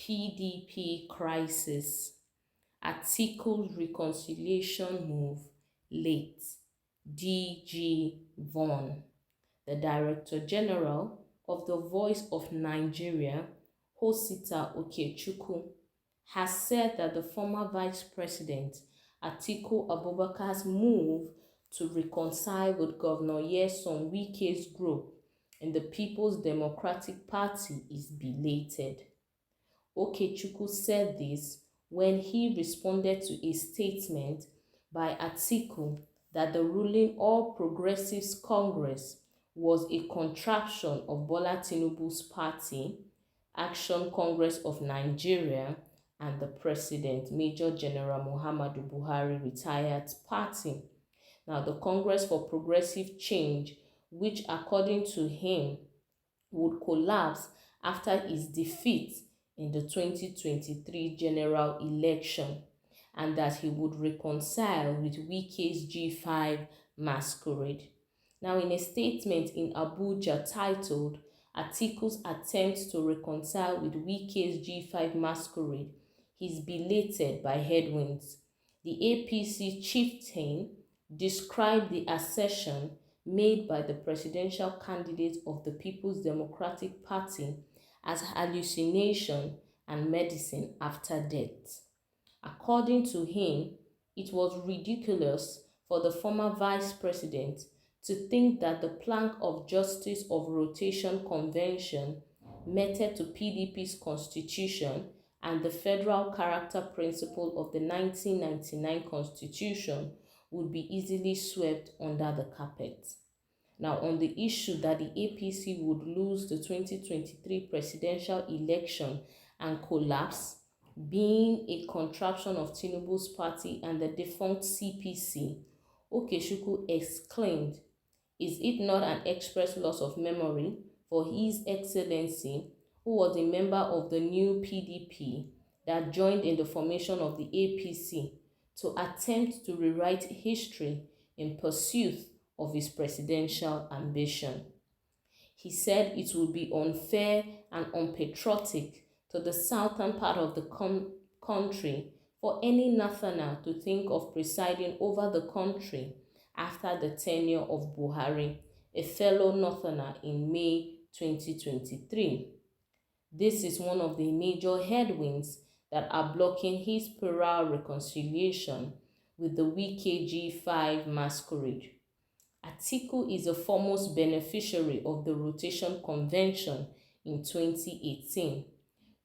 PDP crisis. Atiku'S reconciliation move late. DG Vaughan, the Director General of the Voice of Nigeria, Osita Okechukwu, has said that the former Vice President Atiku Abubakar's move to reconcile with Governor Nyesom Wike's group in the People's Democratic Party is belated. Okechukwu said this when he responded to a statement by Atiku that the ruling All Progressives Congress was a contraption of Bola Tinubu's party, Action Congress of Nigeria, and the President, Major General Muhammadu Buhari retired party. Now, the Congress for Progressive Change, which according to him would collapse after his defeat in the 2023 general election, and that he would reconcile with Wike's G5 masquerade. Now, in a statement in Abuja titled Atiku's Attempt to Reconcile with Wike's G5 masquerade is belated by headwinds, the APC chieftain described the assertion made by the presidential candidate of the People's Democratic Party as hallucination and medicine after death. According to him, it was ridiculous for the former vice president to think that the plank of justice of rotation convention, method to PDP's constitution, and the federal character principle of the 1999 constitution would be easily swept under the carpet. Now, on the issue that the APC would lose the 2023 presidential election and collapse, being a contraption of Tinubu's party and the defunct CPC, Okechukwu exclaimed, "Is it not an express loss of memory for His Excellency, who was a member of the new PDP that joined in the formation of the APC, to attempt to rewrite history in pursuit of his presidential ambition?" He said it would be unfair and unpatriotic to the southern part of the country for any Northerner to think of presiding over the country after the tenure of Buhari, a fellow Northerner, in May 2023. This is one of the major headwinds that are blocking his plural reconciliation with the Wike G5 masquerade. Atiku is a foremost beneficiary of the rotation convention in 2018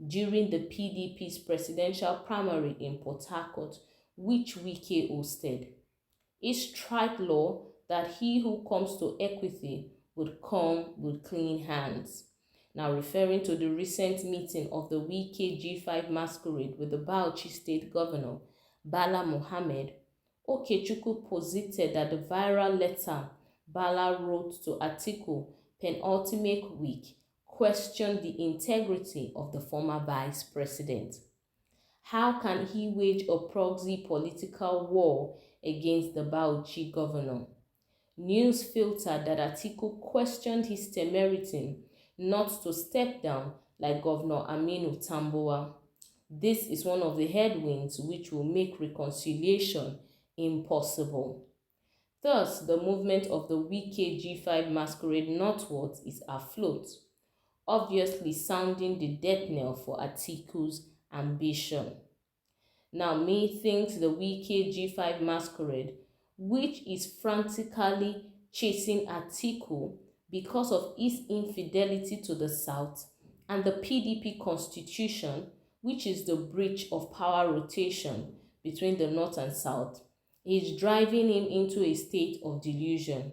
during the PDP's presidential primary in Port Harcourt, which Wike hosted. He struck law that he who comes to equity would come with clean hands. Now, referring to the recent meeting of the Wike G5 masquerade with the Bauchi State Governor, Bala Mohammed, Okechukwu posited that the viral letter Bala wrote to Atiku penultimate week questioned the integrity of the former vice president. How can he wage a proxy political war against the Bauchi governor? News filtered that Atiku questioned his temerity not to step down like Governor Aminu Tambuwal. This is one of the headwinds which will make reconciliation impossible. Thus, the movement of the Wike G5 masquerade northwards is afloat, obviously sounding the death knell for Atiku's ambition. Now, methinks the Wike G5 masquerade, which is frantically chasing Atiku because of his infidelity to the South, and the PDP constitution, which is the breach of power rotation between the North and South, is driving him into a state of delusion.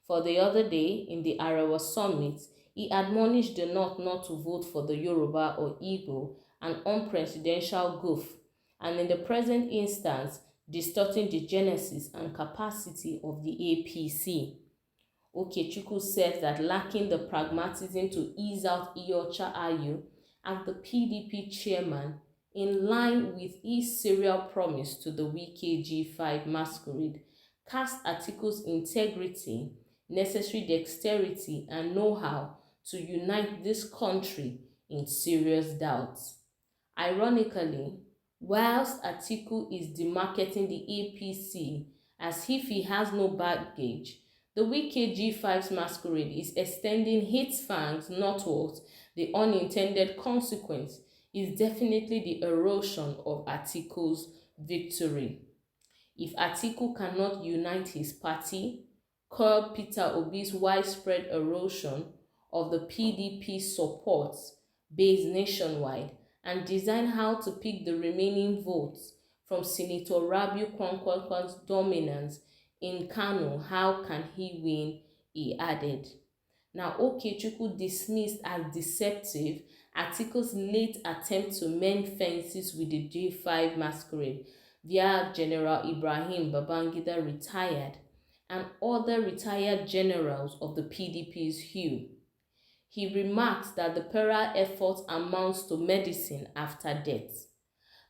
For the other day, in the Arewa summit, he admonished the North not to vote for the Yoruba or Igbo, an unpresidential goof, and in the present instance, distorting the genesis and capacity of the APC. Okechukwu said that lacking the pragmatism to ease out Iyorchia Ayu as the PDP chairman, in line with his serial promise to the Wike G5 masquerade, cast Atiku's integrity, necessary dexterity, and know-how to unite this country in serious doubts. Ironically, whilst Atiku is demarketing the APC as if he has no baggage, the Wike G5's masquerade is extending its fangs northwards. The unintended consequence is definitely the erosion of Atiku's victory. If Atiku cannot unite his party, curb Peter Obi's widespread erosion of the PDP support base nationwide, and design how to pick the remaining votes from Senator Rabiu Kwankwa's dominance in Kano, how can he win? He added. Now, Okechukwu dismissed as deceptive Atiku's late attempt to mend fences with the J5 masquerade via General Ibrahim Babangida retired and other retired generals of the PDP's hue. He remarks that the para effort amounts to medicine after death.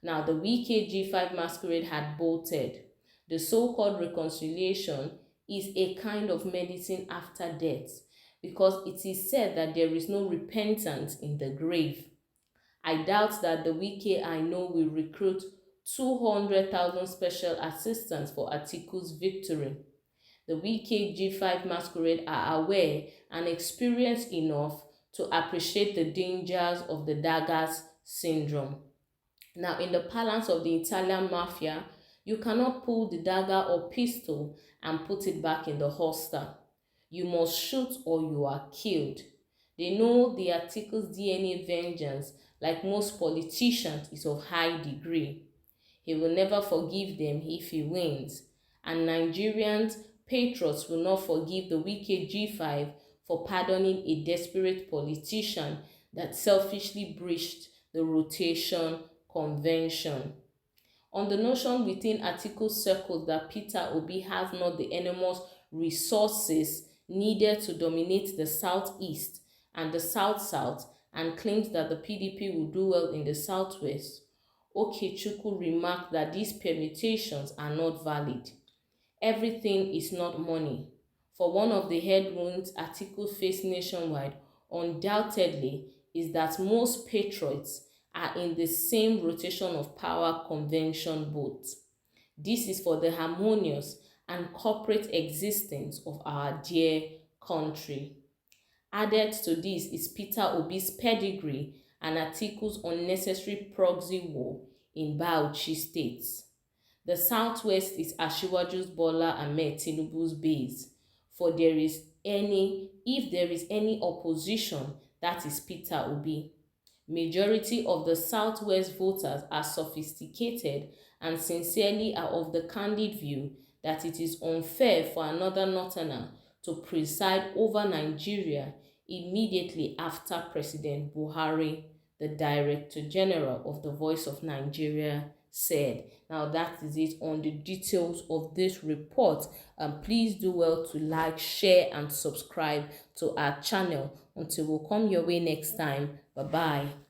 Now, the Wike G5 masquerade had bolted. The so-called reconciliation is a kind of medicine after death because it is said that there is no repentance in the grave. I doubt that the Wike I know will recruit 200,000 special assistants for Atiku's victory. The Wike G5 masquerade are aware and experienced enough to appreciate the dangers of the daggers syndrome. Now, in the parlance of the Italian mafia, you cannot pull the dagger or pistol and put it back in the holster. You must shoot or you are killed. They know the Atiku's DNA vengeance, like most politicians, is of high degree. He will never forgive them if he wins, and Nigerians patriots will not forgive the Wike G5 for pardoning a desperate politician that selfishly breached the rotation convention. On the notion within Atiku's circles that Peter Obi has not the enormous resources needed to dominate the southeast and the south-south, and claims that the PDP will do well in the southwest, Okechukwu remarked that these permutations are not valid. Everything is not money. For one of the headwinds Atiku faced nationwide undoubtedly is that most patriots are in the same rotation of power convention boat. This is for the harmonious and corporate existence of our dear country. Added to this is Peter Obi's pedigree and Atiku's unnecessary proxy war in Bauchi states. The southwest is Asiwaju's Bola Ahmed Tinubu's base. If there is any opposition, that is Peter Obi. Majority of the southwest voters are sophisticated and sincerely are of the candid view that it is unfair for another northerner to preside over Nigeria immediately after President Buhari, the Director General of the Voice of Nigeria, said. Now that is it on the details of this report. Please do well to like, share and subscribe to our channel. Until we come your way next time. Bye-bye.